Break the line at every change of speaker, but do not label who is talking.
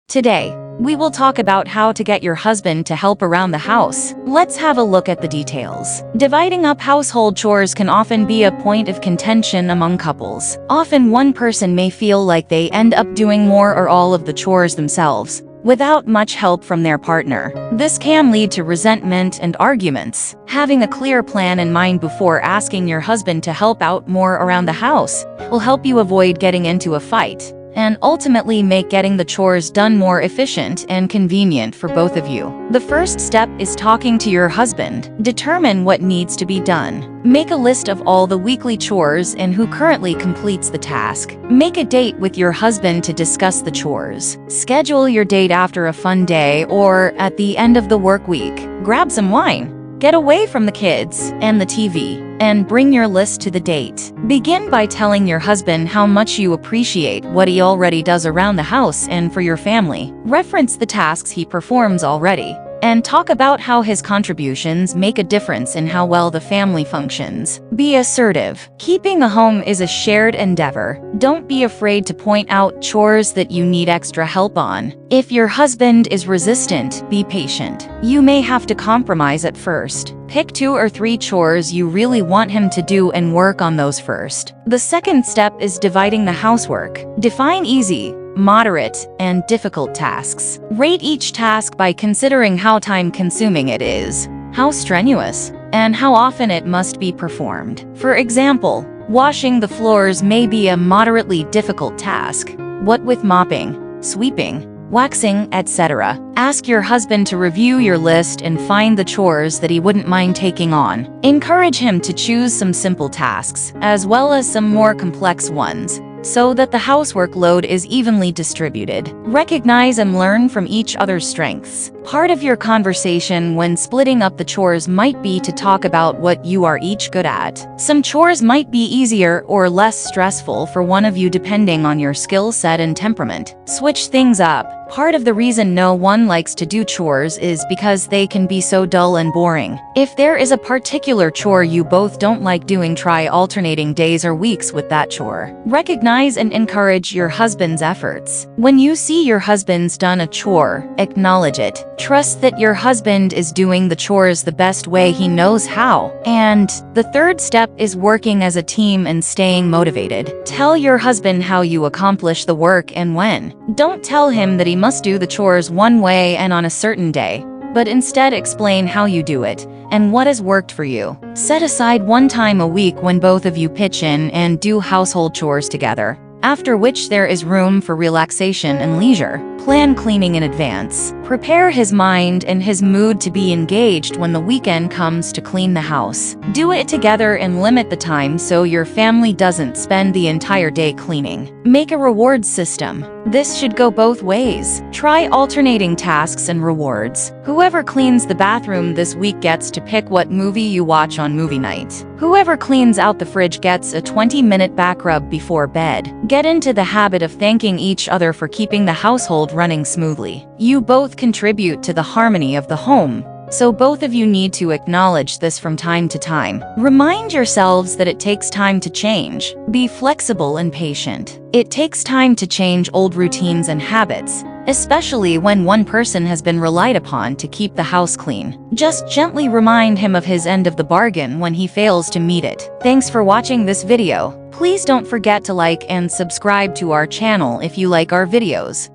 Today, we will talk about how to get your husband to help around the house. Let's have a look at the details. Dividing up household chores can often be a point of contention among couples. Often one person may feel like they end up doing more or all of the chores themselves, without much help from their partner. This can lead to resentment and arguments. Having a clear plan in mind before asking your husband to help out more around the house will help you avoid getting into a fight and ultimately make getting the chores done more efficient and convenient for both of you. The first step is talking to your husband. Determine what needs to be done. Make a list of all the weekly chores and who currently completes the task. Make a date with your husband to discuss the chores. Schedule your date after a fun day or at the end of the work week. Grab some wine. Get away from the kids and the TV, and bring your list to the date. Begin by telling your husband how much you appreciate what he already does around the house and for your family. Reference the tasks he performs already, and talk about how his contributions make a difference in how well the family functions. Be assertive. Keeping a home is a shared endeavor. Don't be afraid to point out chores that you need extra help on. If your husband is resistant, be patient. You may have to compromise at first. Pick 2 or 3 chores you really want him to do and work on those first. The second step is dividing the housework. Define easy, moderate, and difficult tasks. Rate each task by considering how time-consuming it is, how strenuous, and how often it must be performed. For example, washing the floors may be a moderately difficult task. What with mopping, sweeping, waxing, etc.? Ask your husband to review your list and find the chores that he wouldn't mind taking on. Encourage him to choose some simple tasks, as well as some more complex ones, so that the housework load is evenly distributed. Recognize and learn from each other's strengths. Part of your conversation when splitting up the chores might be to talk about what you are each good at. Some chores might be easier or less stressful for one of you depending on your skill set and temperament. Switch things up. Part of the reason no one likes to do chores is because they can be so dull and boring. If there is a particular chore you both don't like doing, try alternating days or weeks with that chore. Recognize and encourage your husband's efforts. When you see your husband's done a chore, acknowledge it. Trust that your husband is doing the chores the best way he knows how. And the third step is working as a team and staying motivated. Tell your husband how you accomplish the work and when. Don't tell him that he must do the chores one way and on a certain day, but instead explain how you do it and what has worked for you. Set aside one time a week when both of you pitch in and do household chores together, after which there is room for relaxation and leisure. Plan cleaning in advance. Prepare his mind and his mood to be engaged when the weekend comes to clean the house. Do it together and limit the time so your family doesn't spend the entire day cleaning. Make a rewards system. This should go both ways. Try alternating tasks and rewards. Whoever cleans the bathroom this week gets to pick what movie you watch on movie night. Whoever cleans out the fridge gets a 20-minute back rub before bed. Get into the habit of thanking each other for keeping the household running smoothly. You both contribute to the harmony of the home, so both of you need to acknowledge this from time to time. Remind yourselves that it takes time to change. Be flexible and patient. It takes time to change old routines and habits, especially when one person has been relied upon to keep the house clean. Just gently remind him of his end of the bargain when he fails to meet it. Thanks for watching this video. Please don't forget to like and subscribe to our channel if you like our videos.